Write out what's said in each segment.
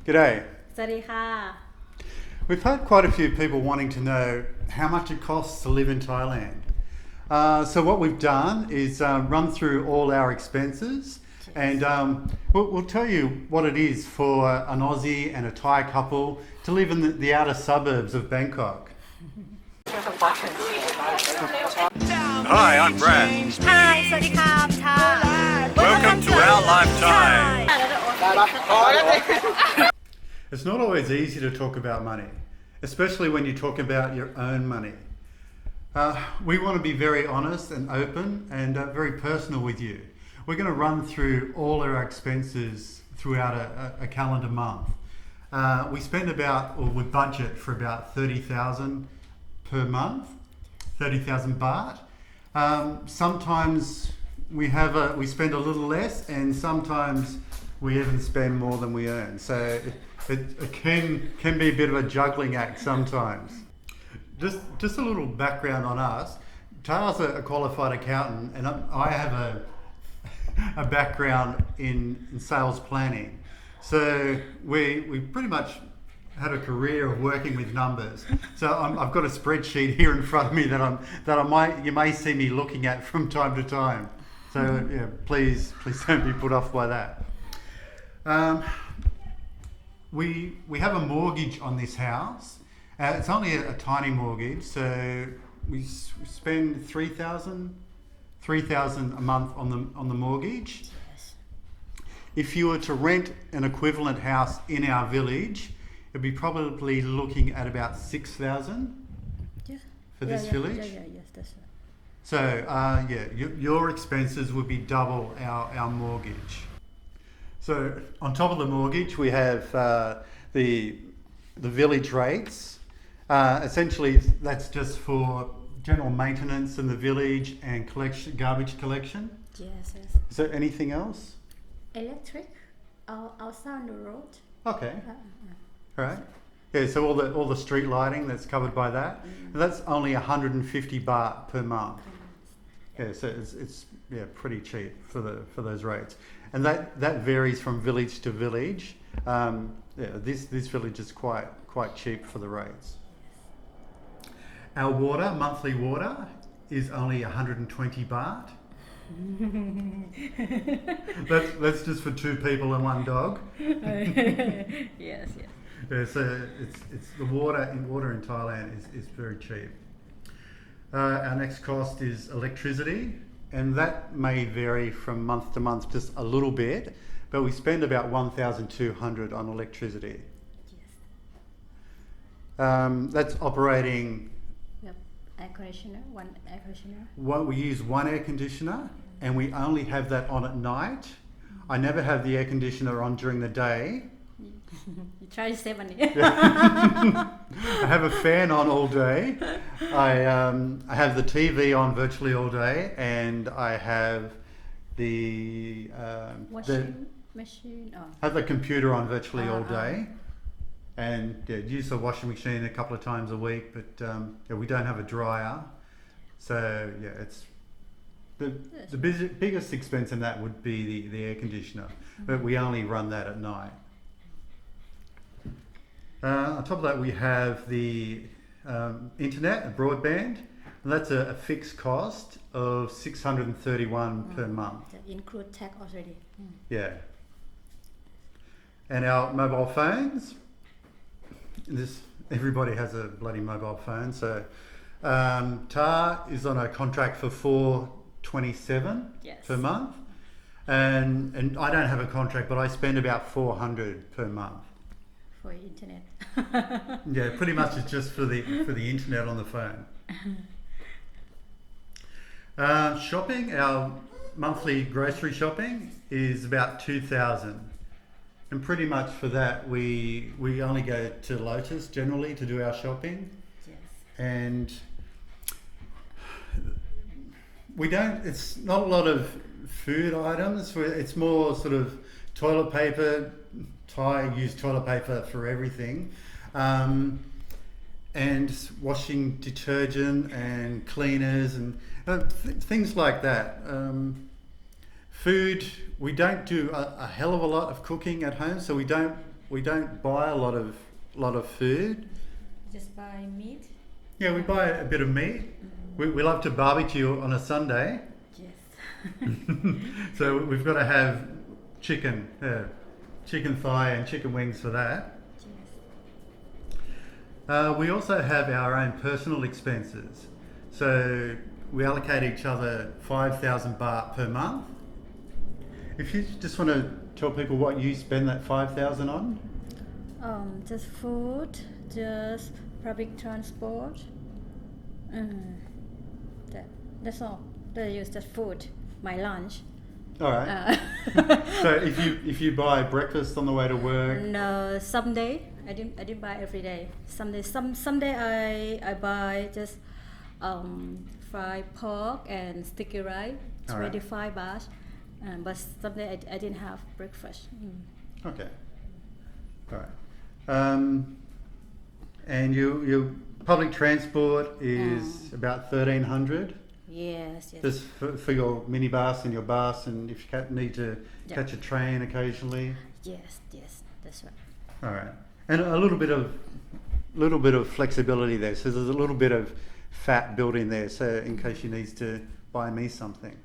G'day. สวัสดีค่ะ We've had quite a few people wanting to know how much it costs to live in Thailand. So what we've done is run through all our expenses and we'll tell you what it is for an Aussie and a Thai couple to live in the outer suburbs of Bangkok. Hi, I'm Brad. Hi สวัสดีค่ะชา Welcome to our lifetime. It's not always easy to talk about money, especially when you talk about your own money. We want to be very honest and open and very personal with you. We're going to run through all our expenses throughout a calendar month. We spend we budget for about 30,000 per month, 30,000 baht. Sometimes we spend a little less, and sometimes we even spend more than we earn. So it can be a bit of a juggling act sometimes. Just a little background on us. Ta's a qualified accountant, and I have a background in sales planning. So we pretty much had a career of working with numbers. So I've got a spreadsheet here in front of me that you may see me looking at from time to time. So yeah, please don't be put off by that. We have a mortgage on this house. It's only a tiny mortgage, so we spend 3,000 a month on the mortgage. If you were to rent an equivalent house in our village, it'd be probably looking at about 6,000 for this village. Yes, that's right. So your expenses would be double our mortgage. So on top of the mortgage, we have the village rates. Essentially, that's just for general maintenance in the village and garbage collection. Yes. Is there anything else? Electric outside on the road. Okay. All right. Yeah. So all the street lighting that's covered by that. And that's only 150 baht per month. Yeah. So it's pretty cheap for those rates, and that varies from village to village. This village is quite cheap for the rates. Our monthly water is only 120 baht. That's just for 2 people and 1 dog. Yes. Yeah, so it's the water in Thailand is very cheap. Our next cost is electricity, and that may vary from month to month just a little bit, but we spend about 1,200 on electricity. Yes. That's operating. Air conditioner, one air conditioner. We use one air conditioner, and we only have that on at night. I never have the air conditioner on during the day. You try to save money. I have a fan on all day. I have the TV on virtually all day, and I have the Washing machine. have the computer on virtually all day. And use the washing machine a couple of times a week, but we don't have a dryer. So it's the biggest expense in that would be the air conditioner, but we only run that at night. On top of that, we have the internet, a broadband, and that's a fixed cost of 631 per month. That include tax already. Yeah. And our mobile phones. Everybody has a bloody mobile phone. So Ta is on a contract for 427 per month, and I don't have a contract, but I spend about 400 per month. For internet. Yeah, pretty much it's just for the internet on the phone. Shopping, our monthly grocery shopping is about 2,000. And pretty much for that, we only go to Lotus generally to do our shopping. Yes. And it's not a lot of food items. It's more sort of toilet paper. Thai use toilet paper for everything. And washing detergent and cleaners and things like that. Food, we don't do a hell of a lot of cooking at home, so we don't we don't buy a lot of food. Just buy meat. Yeah, we buy a bit of meat. We love to barbecue on a Sunday, Yes. so we've got to have chicken, chicken thigh and chicken wings for that. Yes. We also have our own personal expenses. So we allocate each other 5,000 baht per month. If you just want to tell people what you spend that 5,000 on. Just food, just public transport. That's all. They use just food. My lunch. All right. So if you buy breakfast on the way to work. No, someday I didn't buy every day. Someday I buy just fried pork and sticky rice, All right. 25 baht. But someday I didn't have breakfast. Okay. All right. And your public transport is about 1,300. Yes. Just for your minibus and your bus, and if you need to Yeah. catch a train occasionally. Yes, that's right. All right, and a little bit of flexibility there. So there's a little bit of fat built in there, so in case she needs to buy me something.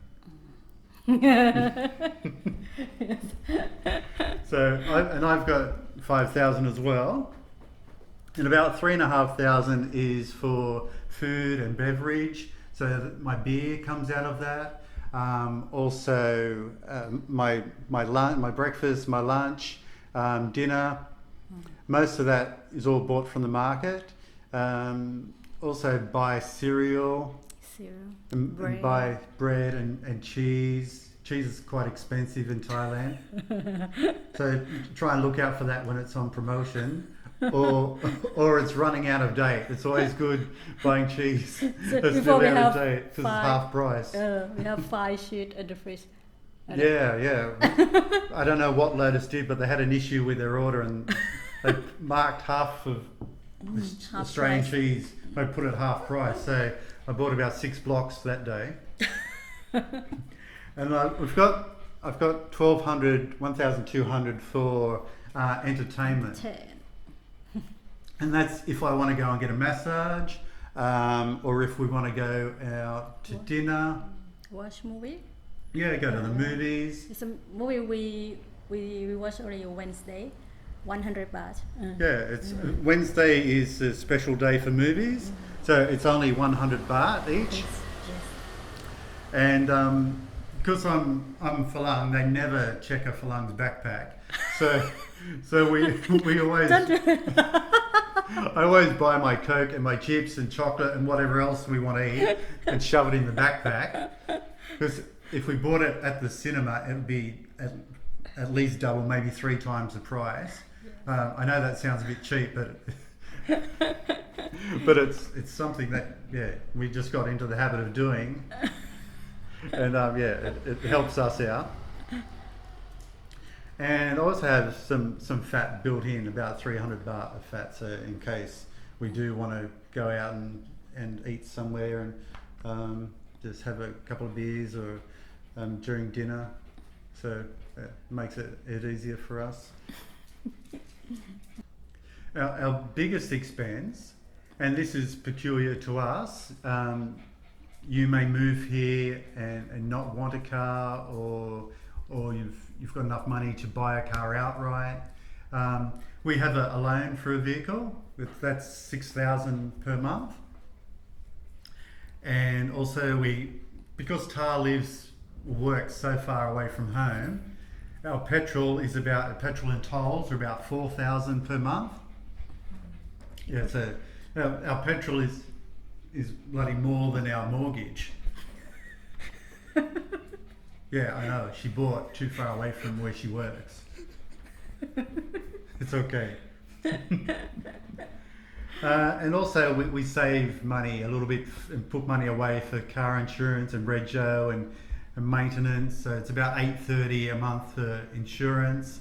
So I've got 5,000 as well, and about 3,500 is for food and beverage. So my beer comes out of that. Also, my lunch, my breakfast, my lunch, dinner. Most of that is all bought from the market. Also buy cereal. And Bread. buy bread and cheese. Cheese is quite expensive in Thailand. So try and look out for that when it's on promotion. Or it's running out of date. It's always good buying cheese that's before still we out have of date because it's half price. We have 5 sheets in the fridge. Yeah. I don't know what Lotus did, but they had an issue with their order and they marked half of Half Australian price. cheese. They put it half price. So I bought about 6 blocks that day. And I've got 1,200 for entertainment. 10. And that's if I want to go and get a massage, or if we want to go out to dinner. Watch movie. Yeah, go to the movies. It's a movie we watch only Wednesday, 100 baht. Yeah, it's Wednesday is a special day for movies, so it's only 100 baht each. Yes. And because I'm Falang, they never check a Falang's backpack, so we always. I always buy my Coke and my chips and chocolate and whatever else we want to eat and shove it in the backpack. Because if we bought it at the cinema, it would be at least double, maybe 3 times the price. I know that sounds a bit cheap, but it's something that we just got into the habit of doing, and it helps us out. And I also have some fat built in, about 300 baht of fat, so in case we do want to go out and eat somewhere and just have a couple of beers or during dinner, so it makes it easier for us. Our biggest expense, and this is peculiar to us, you may move here and not want a car, or you've got enough money to buy a car outright. We have a loan for a vehicle. That's 6,000 per month. And also because Tar works so far away from home, our petrol and tolls are about 4,000 per month. Yeah, so our petrol is bloody more than our mortgage. Yeah, I know. She bought too far away from where she works. It's okay. And also we save money a little bit and put money away for car insurance and rego and maintenance. So it's about 830 a month for insurance.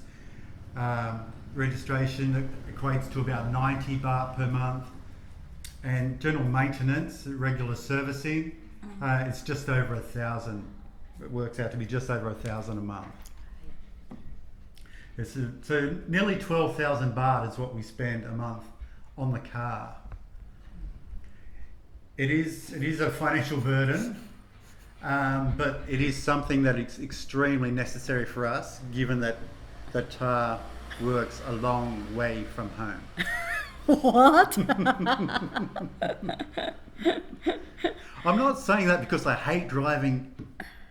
Registration equates to about 90 baht per month. And general maintenance, regular servicing, it's just over 1,000. It works out to be just over 1,000 a month. So nearly 12,000 baht is what we spend a month on the car. It is a financial burden, but it is something that is extremely necessary for us, given that Tar works a long way from home. What? I'm not saying that because I hate driving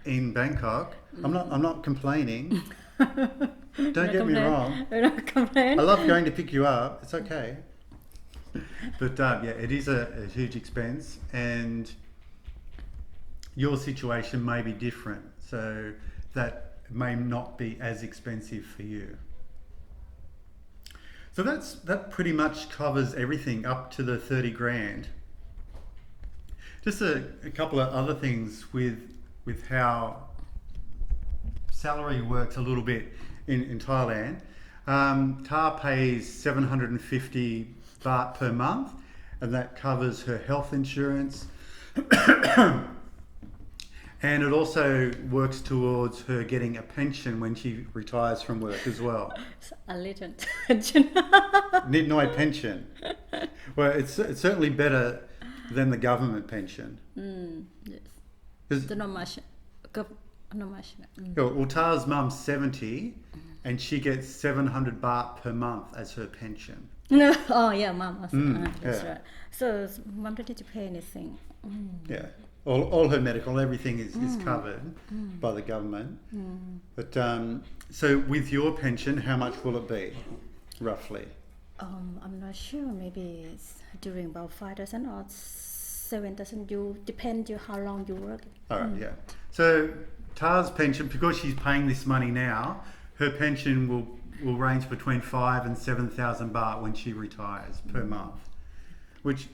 in Bangkok. I'm not complaining. Don't get me wrong. We're not complaining. I love going to pick you up. It's okay. But yeah, it is a huge expense, and your situation may be different, so that may not be as expensive for you. So that pretty much covers everything up to the 30 grand. Just a couple of other things with how salary works a little bit in Thailand. Tar pays 750 baht per month, and that covers her health insurance. And it also works towards her getting a pension when she retires from work as well. A little tension. No pension. Well, it's certainly better than the government pension. Yes. 'Cause- Not much. Not much. Well, Tar's mum's 70, and she gets 700 baht per month as her pension. No. Oh yeah, mom. That's yeah. right. So mom don't need to pay anything. Yeah, all her medical, everything is covered by the government. But so with your pension, how much will it be, roughly? I'm not sure. Maybe it's during about 5,000 or 7,000. You depend on how long you work. All right, yeah. So Tar's pension, because she's paying this money now, her pension will range between 5,000 and 7,000 baht when she retires per month, which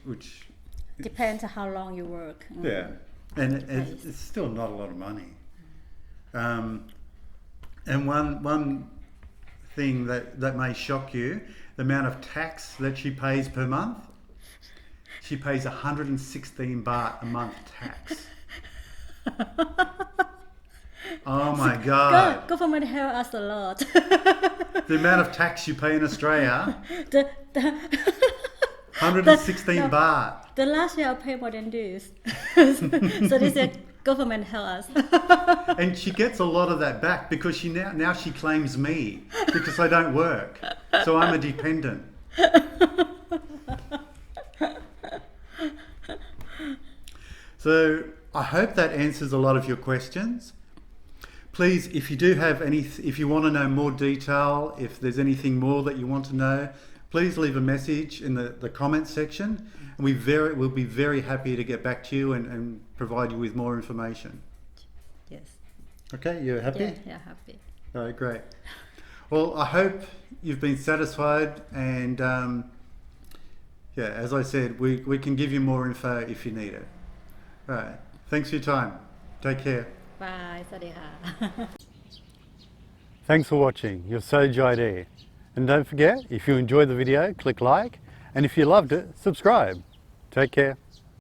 Depends on how long you work. yeah, and it's still not a lot of money. And one thing that may shock you, the amount of tax that she pays per month. She pays 116 baht a month tax. Oh my God. Government help us a lot. The amount of tax you pay in Australia, the 116 baht. The last year I paid more than this. So this year government help us. And she gets a lot of that back because she now she claims me because I don't work. So I'm a dependent. So I hope that answers a lot of your questions. Please, if you do have if you want to know more detail, if there's anything more that you want to know, please leave a message in the comments section, and we'll be very happy to get back to you and provide you with more information. Yes. Okay, you're happy? Yeah, happy. All right, great. Well, I hope you've been satisfied, and yeah, as I said, we can give you more info if you need it. All right, thanks for your time. Take care. Bye. สวัสดีค่ะ Thanks for watching. You're so Joy there. And don't forget, if you enjoyed the video, click like, and if you loved it, subscribe. Take care.